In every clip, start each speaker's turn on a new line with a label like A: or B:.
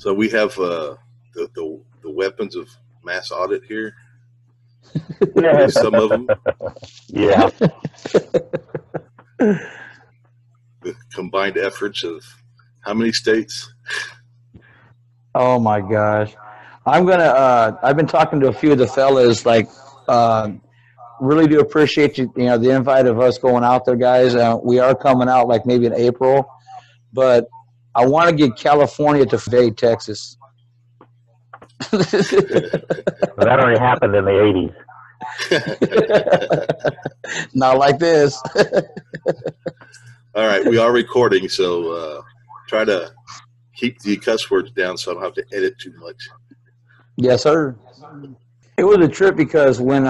A: So we have the weapons of mass audit here. Some of them.
B: Yeah.
A: The combined efforts of how many states?
C: Oh my gosh. I've been talking to a few of the fellas, like, really do appreciate the invite of us going out there, guys. We are coming out like maybe in April, but I want to get California to Bay, Texas.
B: That already happened in the 80s.
C: Not like this.
A: All right, we are recording, so try to keep the cuss words down so I don't have to edit too much.
C: Yes, sir. It was a trip because when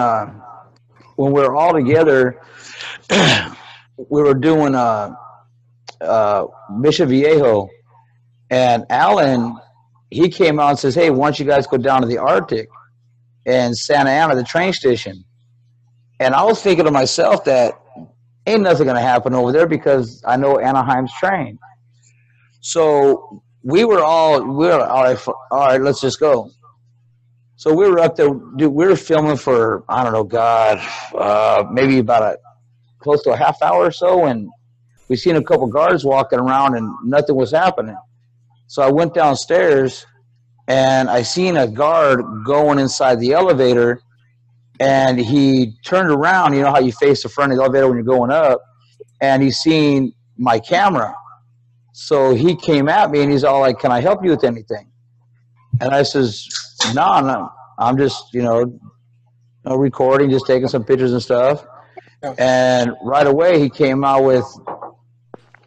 C: we were all together, we were doing Mission Viejo, and Alan, he came out and says, "Hey, why don't you guys go down to the Arctic and Santa Ana, the train station?" And I was thinking to myself that ain't nothing going to happen over there because I know Anaheim's train. So we were all right, let's just go. So we were up there, dude, we were filming for, I don't know, maybe about close to a half hour or so, and we seen a couple guards walking around and nothing was happening. So I went downstairs and I seen a guard going inside the elevator, and he turned around, you know how you face the front of the elevator when you're going up, and he seen my camera. So he came at me and he's all like, "Can I help you with anything?" And I says, no, I'm just, recording, just taking some pictures and stuff. And right away he came out with,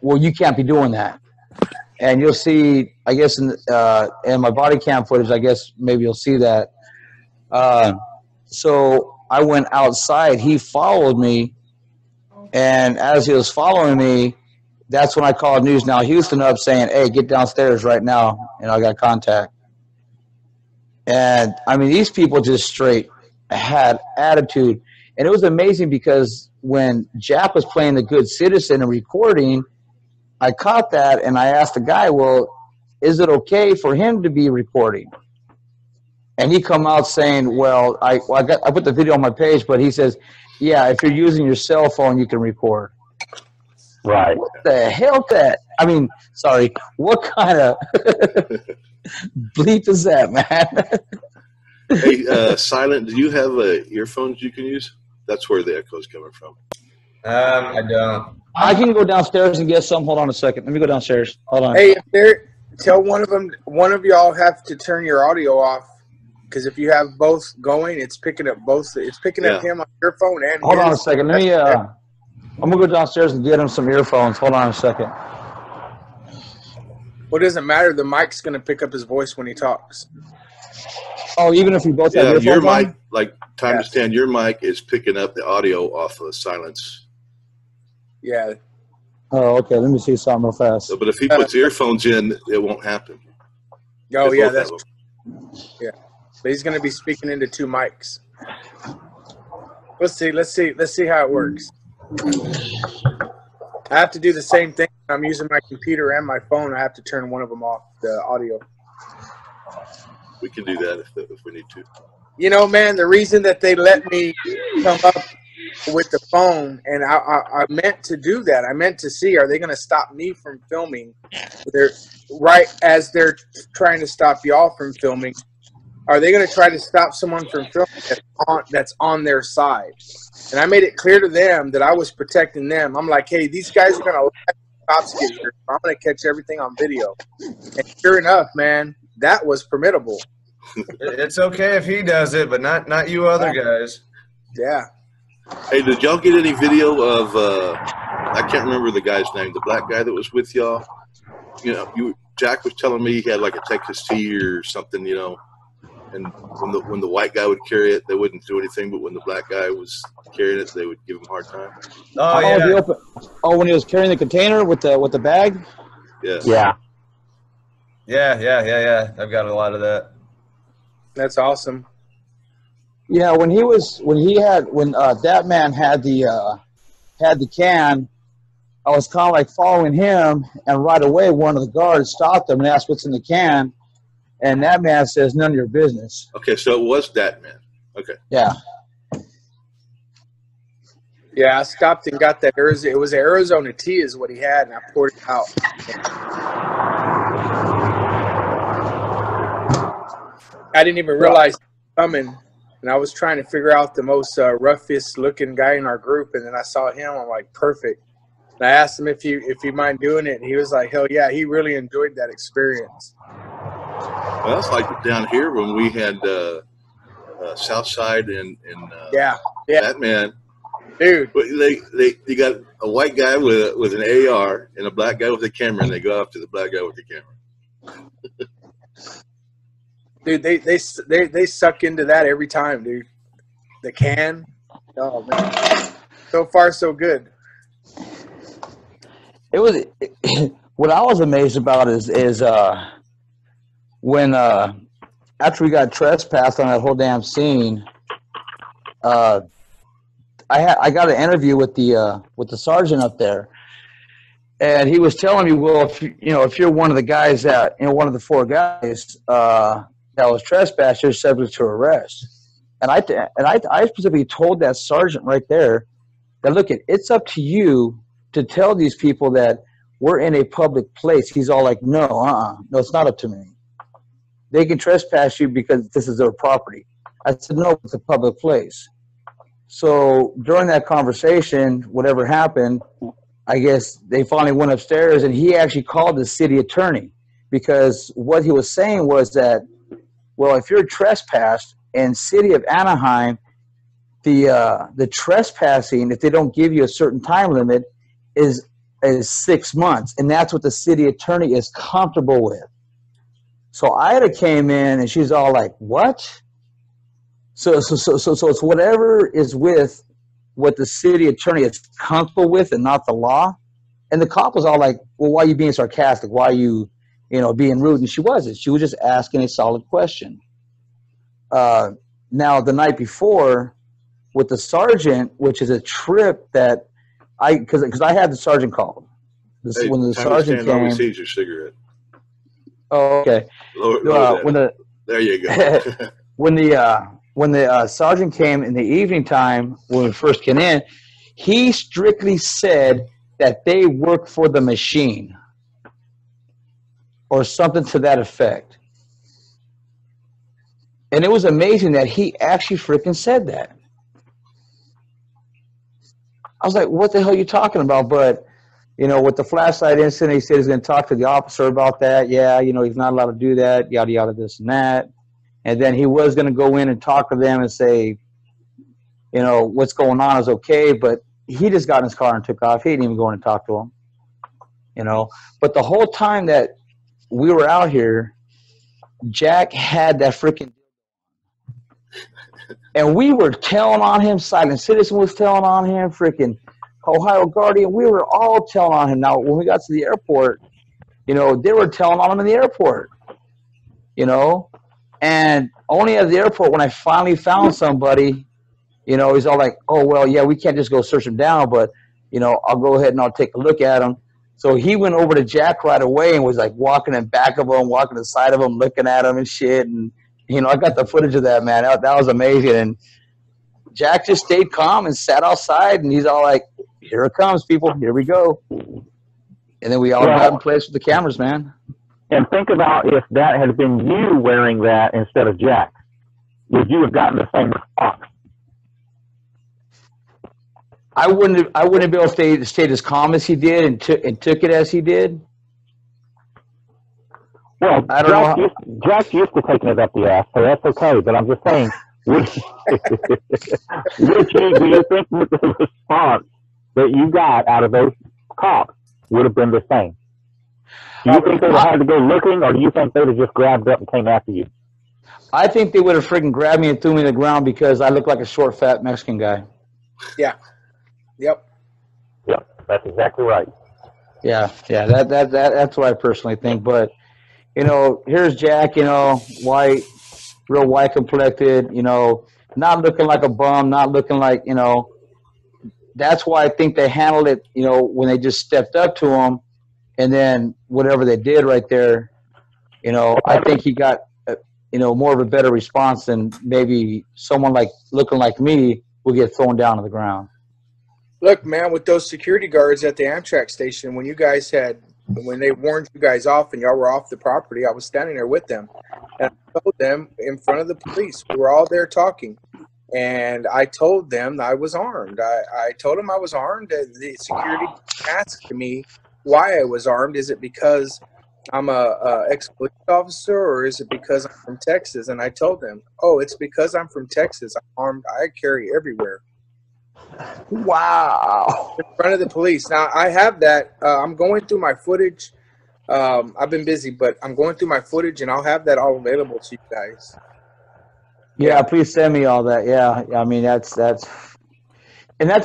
C: "Well, you can't be doing that." And you'll see, I guess, in my body cam footage, I guess maybe you'll see that. So I went outside. He followed me. And as he was following me, that's when I called News Now Houston up saying, "Hey, get downstairs right now." I got contact. And, I mean, these people just straight had attitude. And it was amazing because when Jack was playing the good citizen and recording, I caught that, and I asked the guy, "Well, is it okay for him to be recording?" And he come out saying, "Well, I put the video on my page, but he says, yeah, if you're using your cell phone, you can record."
B: Right.
C: What the hell that? I mean, sorry, what kind of bleep is that, man?
A: Hey, Silent, do you have earphones you can use? That's where the echo's coming from.
D: I don't.
C: I can go downstairs and get some. Hold on a second. Let me go downstairs. Hold on.
E: Hey, tell one of y'all have to turn your audio off, because if you have both going, it's picking up both. It's picking up him on your phone and
C: Hold on a second. Let me. I'm gonna go downstairs and get him some earphones. Hold on a second.
E: Well, it doesn't matter. The mic's gonna pick up his voice when he talks.
C: Oh, even if we both have earphones
A: your mic,
C: on?
A: like time to stand, your mic is picking up the audio off of Silence.
E: Yeah.
C: Oh, okay. Let me see something real fast.
A: So, but if he puts earphones in, it won't happen.
E: Oh, yeah, that's yeah. But he's gonna be speaking into two mics. Let's see how it works. I have to do the same thing. I'm using my computer and my phone. I have to turn one of them off, the audio.
A: We can do that if we need to.
E: You know, man, the reason that they let me come up with the phone, and I meant to do that. I meant to see, are they going to stop me from filming? They're right as they're trying to stop y'all from filming. Are they going to try to stop someone from filming that's on their side? And I made it clear to them that I was protecting them. I'm like, hey, these guys are going to let the cops get here. I'm going to catch everything on video. And sure enough, man, that was permittable.
D: It's okay if he does it, but not you other guys.
E: Yeah.
A: Hey, did y'all get any video of, I can't remember the guy's name, the black guy that was with y'all? Jack was telling me he had like a Texas tea or something, and when the white guy would carry it, they wouldn't do anything, but when the black guy was carrying it, they would give him a hard time.
D: Oh, yeah.
C: When he was carrying the container with the bag?
A: Yeah.
D: Yeah. I've got a lot of that.
E: That's awesome.
C: Yeah, when that man had the can, I was kind of like following him, and right away one of the guards stopped him and asked what's in the can, And that man says, none of your business.
A: Okay, so it was that man. Okay.
C: Yeah.
E: Yeah, I stopped and got that Arizona. It was Arizona tea is what he had, and I poured it out. I didn't even realize it was coming, and I was trying to figure out the most roughest looking guy in our group, and then I saw him. I'm like, perfect. And I asked him if he mind doing it, and he was like, hell yeah, he really enjoyed that experience.
A: Well, it's like down here when we had Southside and
E: Yeah.
A: that man.
E: Dude.
A: They got a white guy with an AR and a black guy with a camera, and they go after the black guy with the camera.
E: Dude, they suck into that every time, dude. The can. Oh man. So far so good.
C: It was what I was amazed about is when after we got trespassed on that whole damn scene, I got an interview with the sergeant up there, and he was telling me, well, if you're one of the guys that one of the 4 guys that was trespassed, you're subject to arrest. And I specifically told that sergeant right there that look, it's up to you to tell these people that we're in a public place. He's all like, no, it's not up to me. They can trespass you because this is their property. I said, no, it's a public place. So during that conversation, whatever happened, I guess they finally went upstairs, and he actually called the city attorney, because what he was saying was that, well, if you're trespassed in city of Anaheim, the trespassing, if they don't give you a certain time limit, is 6 months, and that's what the city attorney is comfortable with. So Ida came in, and she's all like, what? So it's whatever is with what the city attorney is comfortable with and not the law. And the cop was all like, well, why are you being sarcastic? Why are you, being rude? And she wasn't. She was just asking a solid question. Now, the night before with the sergeant, which is a trip that because I had the sergeant called.
A: Hey,
C: when the sergeant came.
A: Sees your cigarette.
C: Oh, okay.
A: There you go.
C: when the sergeant came in the evening time when we first came in, he strictly said that they work for the machine or something to that effect. And it was amazing that he actually freaking said that. I was like, what the hell are you talking about? But, with the flashlight incident, he said he's going to talk to the officer about that. Yeah, he's not allowed to do that, yada, yada, this and that. And then he was going to go in and talk to them and say, what's going on is okay. But he just got in his car and took off. He didn't even go in and talk to him, But the whole time that we were out here, Jack had that freaking, and we were telling on him. Silent Citizen was telling on him. Freaking Ohio Guardian. We were all telling on him. Now, when we got to the airport, they were telling on him in the airport, And only at the airport, when I finally found somebody, he's all like, oh, well, yeah, we can't just go search him down, but, I'll go ahead and I'll take a look at him. So he went over to Jack right away and was like walking in back of him, walking to the side of him, looking at him and shit. And, I got the footage of that, man. That was amazing. And Jack just stayed calm and sat outside, and he's all like, here it comes, people. Here we go. And then we all got in place with the cameras, man.
B: And think about if that had been you wearing that instead of Jack. Would you have gotten the same response?
C: I wouldn't be able to stay as calm as he did and took it as he did.
B: Well,
C: I don't know.
B: Jack's used to taking it up the ass, so that's okay. But I'm just saying, do you think the response that you got out of those cops would have been the same? Do you think they would have had to go looking, or do you think they would have just grabbed up and came after you?
C: I think they would have freaking grabbed me and threw me to the ground because I look like a short, fat Mexican guy.
E: Yeah. Yep.
B: Yep, that's exactly right.
C: Yeah, that's what I personally think. But here's Jack, white, real white complected, not looking like a bum, not looking like, that's why I think they handled it, when they just stepped up to him, and then whatever they did right there, I think he got more of a better response than maybe someone looking like me will get thrown down to the ground.
E: Look, man, with those security guards at the Amtrak station, when they warned you guys off and y'all were off the property, I was standing there with them. And I told them in front of the police, we were all there talking. And I told them I was armed. I told them I was armed. The security asked me why I was armed. Is it because I'm a ex-police officer, or is it because I'm from Texas? And I told them, oh, it's because I'm from Texas. I'm armed. I carry everywhere.
C: Wow.
E: In front of the police. Now, I have that. I'm going through my footage. I've been busy, but I'm going through my footage, and I'll have that all available to you guys.
C: Yeah, please send me all that. Yeah, I mean, that's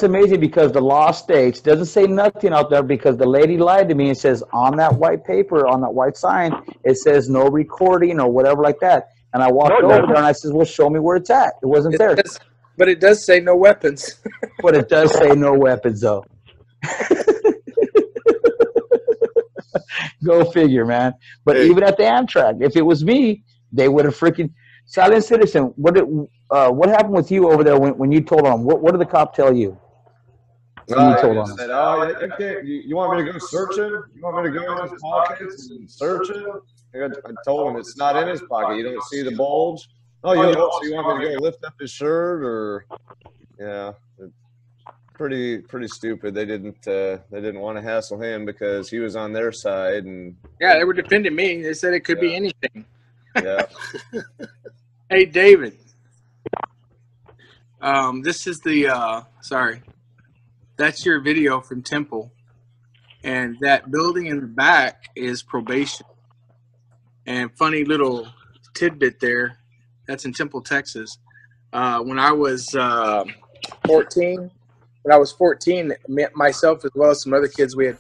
C: amazing because the law states, doesn't say nothing out there, because the lady lied to me and says on that white paper, on that white sign, it says no recording or whatever like that. And I walked over there and I said, well, show me where it's at. It wasn't there.
E: But it does say no weapons.
C: But it does say no weapons, though. Go figure, man. But even at the Amtrak, if it was me, they would have freaking silent citizen. What happened with you over there when you told on them? What did the cop tell you?
D: You said, you want me to go searching? You want me to go in his pockets and search it? I told him it's not in his pocket. You don't see the bulge? Oh, you don't. So you want me to go lift up his shirt, or pretty stupid. They didn't want to hassle him because he was on their side, and
E: they were defending me. They said it could be anything.
D: Yeah.
E: Hey, David. This is the that's your video from Temple, and that building in the back is probation. And funny little tidbit there. That's in Temple, Texas. When I was 14, myself as well as some other kids, we had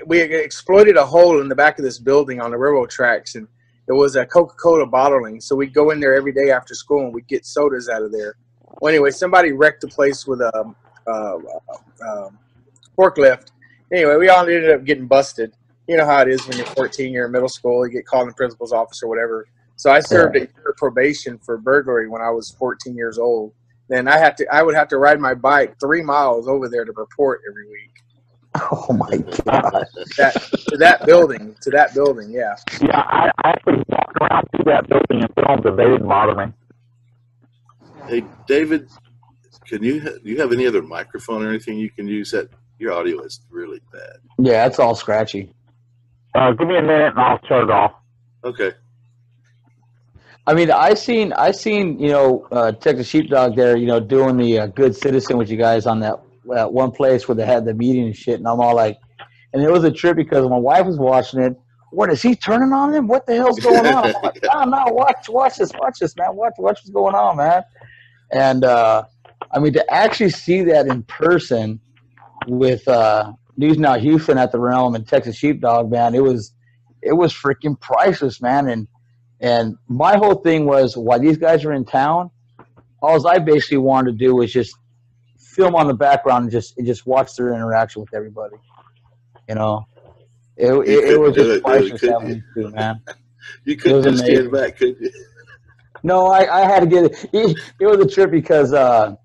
E: exploited a hole in the back of this building on the railroad tracks, and it was a Coca-Cola bottling. So we'd go in there every day after school, and we'd get sodas out of there. Well, anyway, somebody wrecked the place with a forklift. Anyway, we all ended up getting busted. You know how it is when you're 14, you're in middle school, you get called in the principal's office or whatever. So I served a year of probation for burglary when I was 14 years old. Then I would have to ride my bike 3 miles over there to report every week.
C: Oh my God!
E: To that building, yeah.
B: Yeah, I actually walked around through that building and filmed it. They didn't bother me.
A: Hey, David, do you have any other microphone or anything you can use? That your audio is really bad.
C: Yeah, it's all scratchy.
B: Give me a minute and I'll turn it off.
A: Okay.
C: I mean, I seen Texas Sheepdog there, doing the good citizen with you guys on that one place where they had the meeting and shit, and I'm all like, and it was a trip because my wife was watching it. What is he turning on him? What the hell's going on? I'm like, no, watch this, man, watch what's going on, man. And I mean, to actually see that in person with News Now Houston at the Realm and Texas Sheepdog, man, it was freaking priceless, man. And my whole thing was, while these guys are in town, all I basically wanted to do was just film on the background and just watch their interaction with everybody. It was just priceless having these two, man.
A: You couldn't just stand back, could you?
C: No, I had to get it. It was a trip because the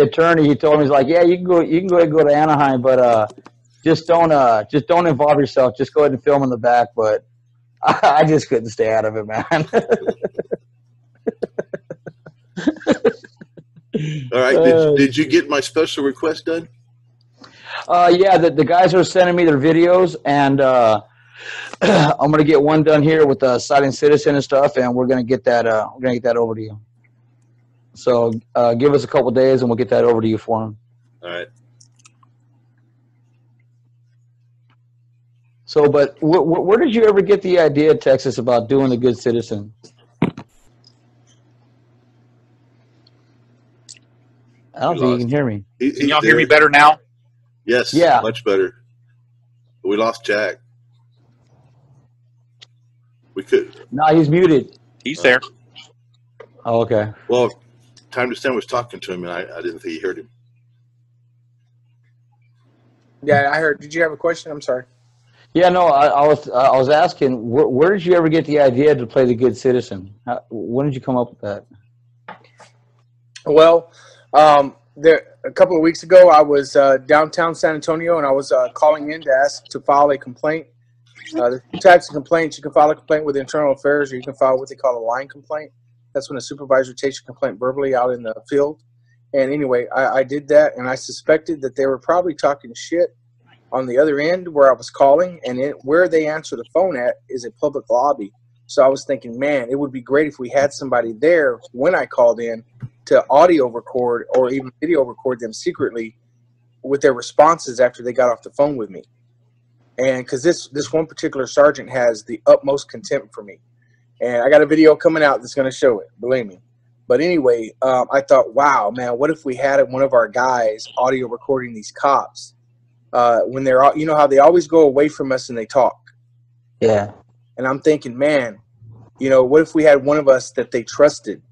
C: attorney, he told me, he's like, yeah, you can go ahead and go to Anaheim, but just don't involve yourself. Just go ahead and film in the back. But I just couldn't stay out of it, man.
A: All right. Did you get my special request done?
C: Yeah, the guys are sending me their videos, and I'm gonna get one done here with the Silent Citizen and stuff, and we're gonna get that over to you. So give us a couple days, and we'll get that over to you for them.
A: All right.
C: So, but where did you ever get the idea, Texas, about doing the good citizen? I don't think you can hear me.
F: Can y'all hear me better now?
A: Yes.
C: Yeah.
A: Much better. We lost Jack. We could.
C: No, he's muted.
F: He's there.
C: Oh, okay.
A: Well, Time to Stand was talking to him, and I didn't think he heard him.
E: Yeah, I heard. Did you have a question? I'm sorry.
C: Yeah, no, I was asking, where did you ever get the idea to play the good citizen? When did you come up with that?
E: Well, a couple of weeks ago, I was downtown San Antonio, and I was calling in to ask to file a complaint. There's two types of complaints. You can file a complaint with Internal Affairs, or you can file what they call a line complaint. That's when a supervisor takes your complaint verbally out in the field. And anyway, I did that, and I suspected that they were probably talking shit on the other end where I was calling, and where they answer the phone at is a public lobby. So I was thinking, man, it would be great if we had somebody there when I called in to audio record or even video record them secretly with their responses after they got off the phone with me. And because this one particular sergeant has the utmost contempt for me. And I got a video coming out that's going to show it, believe me. But anyway, I thought, wow, man, what if we had one of our guys audio recording these cops when they're, you know how they always go away from us and they talk.
C: Yeah.
E: And I'm thinking, man, you know, what if we had one of us that they trusted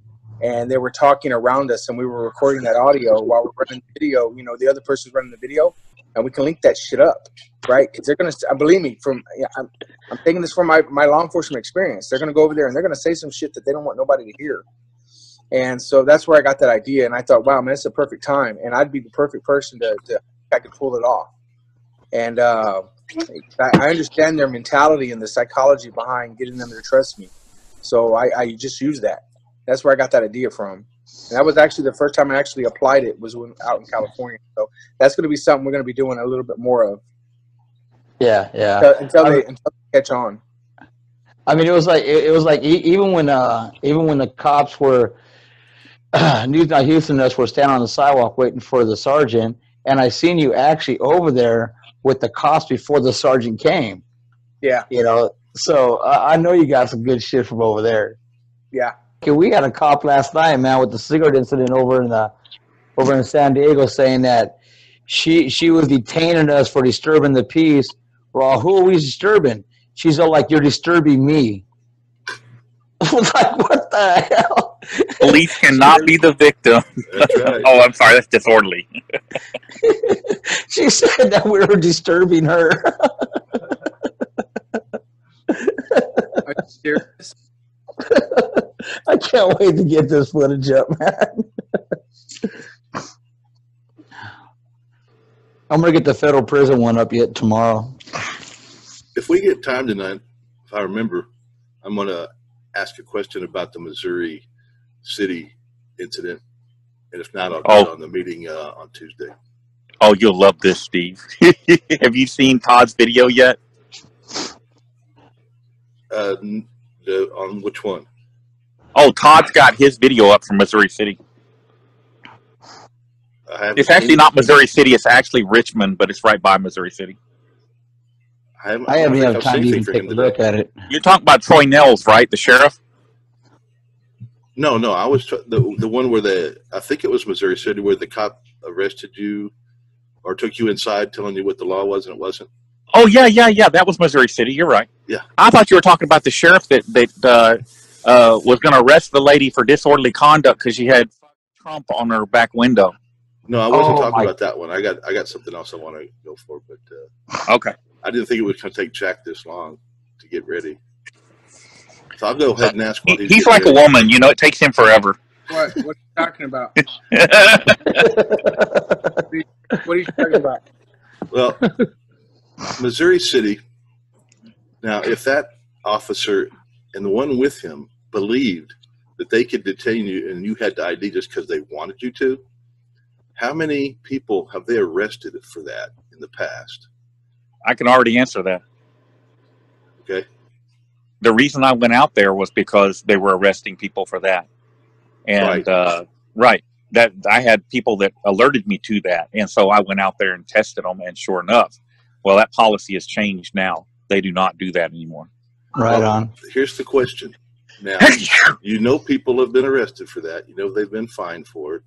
E: and they were talking around us and we were recording that audio while we're running the video, you know, the other person's running the video, and we can link that shit up, right? Because they're going to, believe me, I'm taking this from my law enforcement experience. They're going to go over there and they're going to say some shit that they don't want nobody to hear. And so that's where I got that idea. And I thought, wow, man, it's a perfect time. And I'd be the perfect person I could pull it off. And I understand their mentality and the psychology behind getting them to trust me. So I just use that. That's where I got that idea from. And that was actually the first time I actually applied it was out in California. So that's going to be something we're going to be doing a little bit more of.
C: Yeah, yeah.
E: Until they catch on.
C: I mean, it was like even when the cops were News Now Houston us were standing on the sidewalk waiting for the sergeant, and I seen you actually over there with the cops before the sergeant came.
E: Yeah.
C: You know, so I know you got some good shit from over there.
E: Yeah.
C: Okay, we had a cop last night, man, with the cigarette incident over in San Diego, saying that she was detaining us for disturbing the peace. Well, who are we disturbing? She's all like, you're disturbing me. I was like, what the hell?
F: Police cannot be the victim.
A: That's right.
F: Oh, I'm sorry, that's disorderly.
C: She said that we were disturbing her.
E: Are you serious?
C: I can't wait to get this footage up, man. I'm going to get the federal prison one up yet tomorrow.
A: If we get time tonight, if I remember, I'm going to ask a question about the Missouri City incident. And if not, I'll do it on the meeting on Tuesday.
F: Oh, you'll love this, Steve. Have you seen Todd's video yet?
A: On which one?
F: Oh, Todd's got his video up from Missouri City. It's actually not Missouri City. It's actually Richmond, but it's right by Missouri City.
C: I haven't had time to even take a look at it.
F: You're talking about Troy Nels, right? The sheriff?
A: No, I was the one where I think it was Missouri City where the cop arrested you or took you inside telling you what the law was and it wasn't.
F: Oh, yeah. That was Missouri City. You're right.
A: Yeah.
F: I thought you were talking about the sheriff that was going to arrest the lady for disorderly conduct because she had Trump on her back window.
A: No, I wasn't talking about that one. I got something else I want to go for, but
F: okay.
A: I didn't think it was going to take Jack this long to get ready. So I'll go ahead and ask what
F: he's like ready. A woman, you know. It takes him forever.
E: What are you talking about? What are you talking about?
A: Well, Missouri City. Now, if that officer and the one with him believed that they could detain you and you had to ID just because they wanted you to, how many people have they arrested for that in the past?
F: I can already answer that.
A: Okay.
F: The reason I went out there was because they were arresting people for that. And, right. That I had people that alerted me to that. And so I went out there and tested them. And sure enough, well, that policy has changed now. They do not do that anymore.
C: Right on.
A: Here's the question. Now, you know people have been arrested for that. You know they've been fined for it.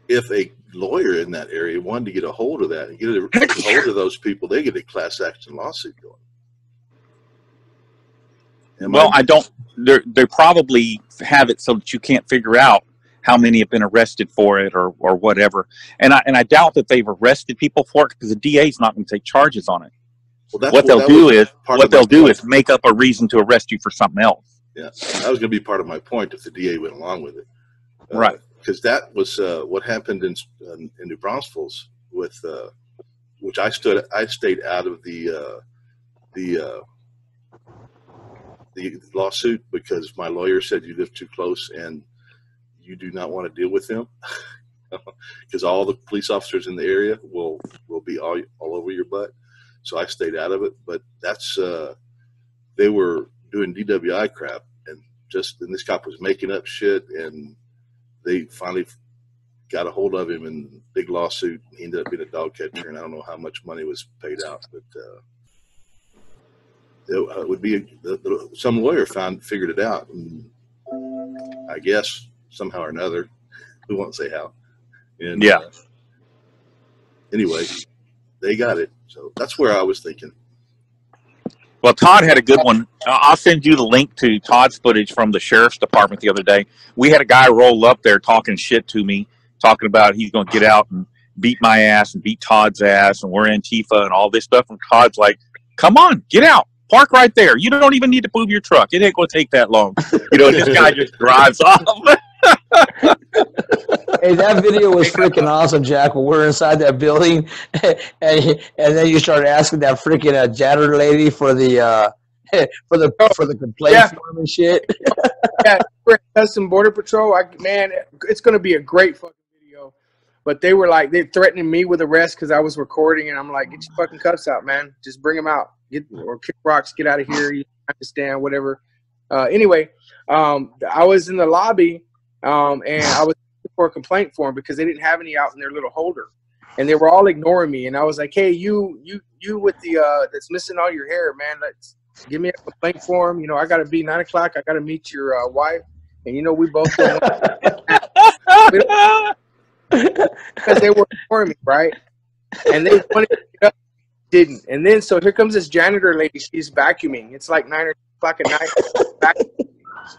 A: If a lawyer in that area wanted to get a hold of that and get a hold of those people, they get a class action lawsuit going.
F: Well, I don't. They probably have it so that you can't figure out how many have been arrested for it or whatever. And I doubt that they've arrested people for it because the DA is not going to take charges on it.
A: Well,
F: what they'll do is make up a reason to arrest you for something else.
A: Yeah, that was going to be part of my point if the DA went along with it.
F: Right.
A: Because that was what happened in New Braunfels with which I stayed out of the lawsuit because my lawyer said you live too close and you do not want to deal with them because all the police officers in the area will be all over your butt. So I stayed out of it. But that's they were doing DWI crap and this cop was making up shit, and they finally got a hold of him in a big lawsuit. He ended up being a dog catcher, and I don't know how much money was paid out, but it would be some lawyer figured it out, and I guess somehow or another, we won't say how. And
F: yeah.
A: Anyway, they got it. So that's where I was thinking.
F: Well, Todd had a good one. I'll send you the link to Todd's footage from the sheriff's department the other day. We had a guy roll up there talking shit to me, talking about he's going to get out and beat my ass and beat Todd's ass, and we're Antifa and all this stuff. And Todd's like, come on, get out. Park right there. You don't even need to move your truck. It ain't going to take that long. You know, this guy just drives off.
C: Hey, that video was freaking awesome, Jack. When we're inside that building, and then you started asking that freaking janitor lady for the complaint form and shit.
E: Yeah, Customs Border Patrol. Man, it's going to be a great fucking video. But they were like, they threatening me with arrest because I was recording, and I'm like, get your fucking cuffs out, man. Just bring them out. Or kick rocks. Get out of here. You understand? Whatever. Anyway, I was in the lobby, and I was for a complaint form because they didn't have any out in their little holder, and they were all ignoring me. And I was like, hey, you with the that's missing all your hair, man, let's give me a complaint form. You know, I gotta be 9 o'clock. I gotta meet your wife, and you know we both don't because they were ignoring me, right? And they wanted to get up, didn't. And then so here comes this janitor lady. She's vacuuming. It's like 9 o'clock at night.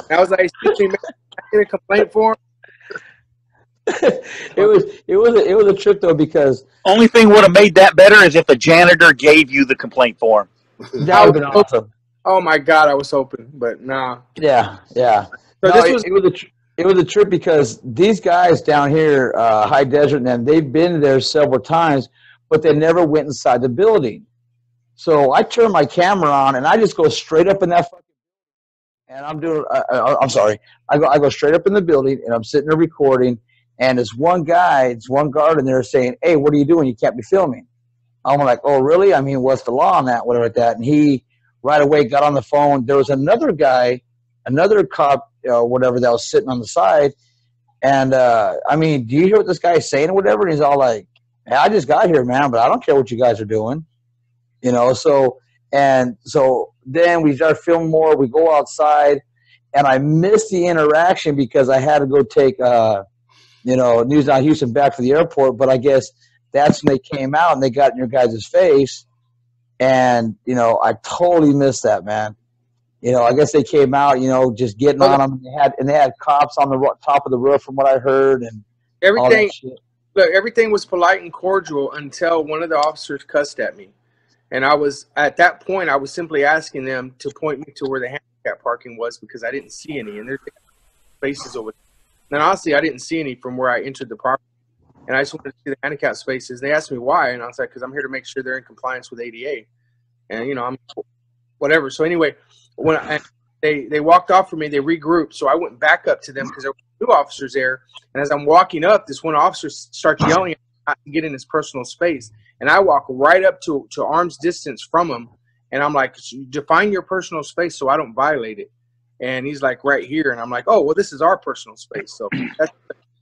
E: And I was like, excuse me, man, can I get a complaint form?
C: It was a trip though, because
F: only thing would have made that better is if the janitor gave you the complaint form.
C: That would have been awesome.
E: Oh my God, I was hoping, but nah.
C: Yeah.
E: So
C: no, it was a trip because these guys down here, High Desert, and them, they've been there several times, but they never went inside the building. So I turn my camera on and I just go straight up in that fucking. And I'm doing. I'm sorry. I go straight up in the building and I'm sitting there recording. And there's one guard in there saying, hey, what are you doing? You can't be filming. I'm like, oh, really? I mean, what's the law on that? Whatever like that. And he right away got on the phone. There was another guy, another cop, whatever, that was sitting on the side. And, I mean, do you hear what this guy's saying or whatever? And he's all like, hey, I just got here, man, but I don't care what you guys are doing. You know, so then we start filming more. We go outside. And I missed the interaction because I had to go take News Now Houston back to the airport, but I guess that's when they came out and they got in your guys' face, and I totally missed that, man. I guess they came out, just getting on them. They had cops on the top of the roof, from what I heard, and
E: everything.
C: All that shit.
E: Look, everything was polite and cordial until one of the officers cussed at me, and at that point I was simply asking them to point me to where the handicap parking was because I didn't see any, and there's spaces over there. And honestly, I didn't see any from where I entered the property. And I just wanted to see the handicap spaces. They asked me why, and I was like, because I'm here to make sure they're in compliance with ADA. And, I'm whatever. So anyway, when they walked off from me, they regrouped. So I went back up to them because there were 2 officers there. And as I'm walking up, this one officer starts yelling at me not to get in his personal space. And I walk right up to arm's distance from him. And I'm like, define your personal space so I don't violate it. And he's like, right here. And I'm like, oh, well, this is our personal space. So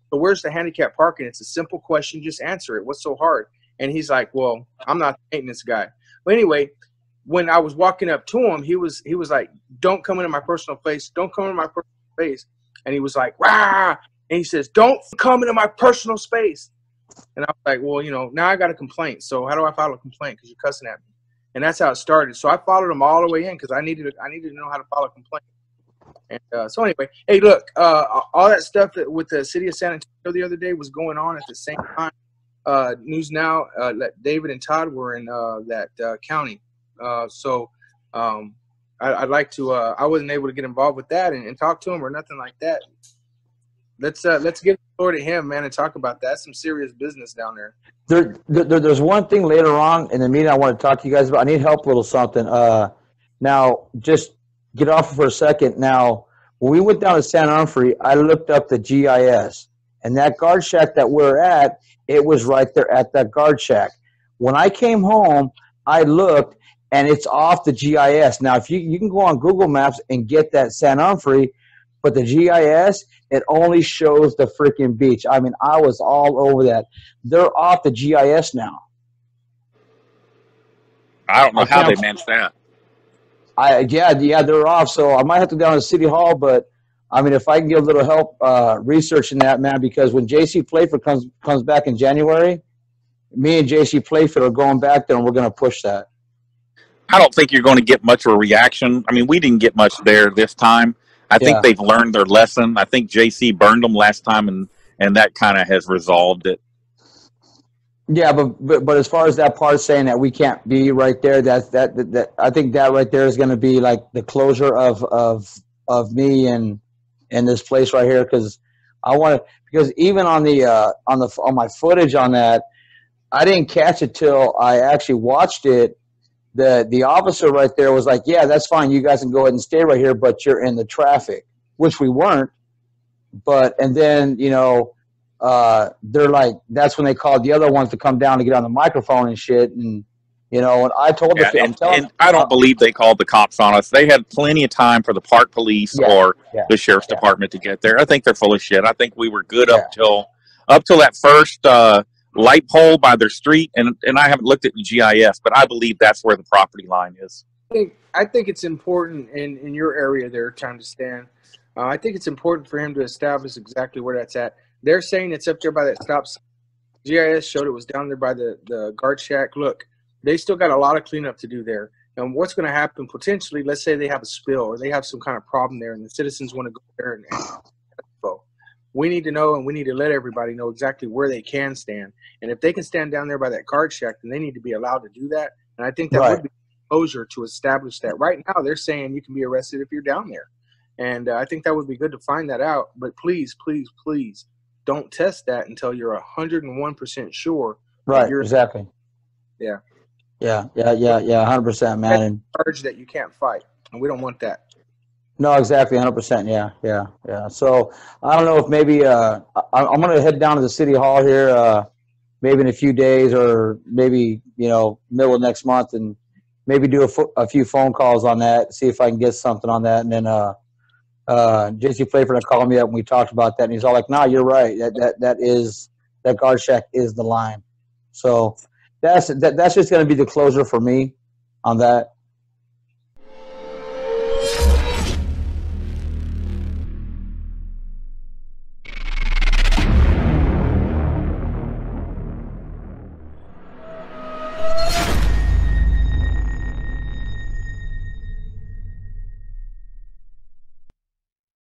E: where's the handicap parking? It's a simple question. Just answer it. What's so hard? And he's like, well, I'm not the maintenance guy. But anyway, when I was walking up to him, he was like, don't come into my personal space. Don't come into my personal space. And he was like, rah. And he says, don't come into my personal space. And I was like, well, now I got a complaint. So how do I file a complaint? Because you're cussing at me. And that's how it started. So I followed him all the way in because I needed to know how to file a complaint. And so anyway, hey, look, all that stuff that with the city of San Antonio the other day was going on at the same time. News Now, David and Todd were in that county. So I'd like to. I wasn't able to get involved with that and talk to him or nothing like that. Let's get the floor to him, man, and talk about that. That's some serious business down there.
C: There's one thing later on in the meeting I want to talk to you guys about. I need help with a little something. Now, just get off for a second. Now, when we went down to San Onofre, I looked up the GIS, and that guard shack that we're at, it was right there at that guard shack. When I came home, I looked, and it's off the GIS. Now, if you can go on Google Maps and get that San Onofre, but the GIS, it only shows the freaking beach. I mean, I was all over that. They're off the GIS now.
F: I don't know how they managed that.
C: Yeah, they're off. So I might have to go down to City Hall, but I mean, if I can get a little help researching that, man, because when J.C. Playford comes back in January, me and J.C. Playford are going back there, and we're going to push that.
F: I don't think you're going to get much of a reaction. I mean, we didn't get much there this time. I think they've learned their lesson. I think J.C. burned them last time, and that kind of has resolved it.
C: Yeah, but as far as that part saying that we can't be right there, that I think that right there is going to be like the closure of me and this place right here, because I want to, because even on my footage on that, I didn't catch it till I actually watched it. The officer right there was like, yeah, that's fine. You guys can go ahead and stay right here, but you're in the traffic, which we weren't. And then, they're like, that's when they called the other ones to come down to get on the microphone and shit. And, and I told
F: and I don't believe they called the cops on us. They had plenty of time for the park police or the sheriff's department to get there. I think they're full of shit. I think we were good up till that first light pole by their street, and I haven't looked at the GIS, but I believe that's where the property line is.
E: I think it's important in your area there, Time to Stand. I think it's important for him to establish exactly where that's at. They're saying it's up there by that stop sign. GIS showed it was down there by the guard shack. Look, they still got a lot of cleanup to do there. And what's going to happen potentially, let's say they have a spill or they have some kind of problem there and the citizens want to go there and we need to know, and we need to let everybody know exactly where they can stand. And if they can stand down there by that guard shack, then they need to be allowed to do that. And I think that would be exposure to establish that. Right now, they're saying you can be arrested if you're down there. And I think that would be good to find that out. But please, please, please don't test that until you're 101% sure.
C: Right, exactly.
E: Yeah.
C: Yeah, 100%, man. And
E: charge that you can't fight. And we don't want that.
C: No, exactly, 100%. Yeah. So I don't know if maybe I'm going to head down to the city hall here, maybe in a few days, or maybe middle of next month, and maybe do a few phone calls on that, see if I can get something on that. And then J.C. Playford called me up and we talked about that, and he's all like, "No, you're right. That guard shack is the line." So that's just going to be the closure for me on that.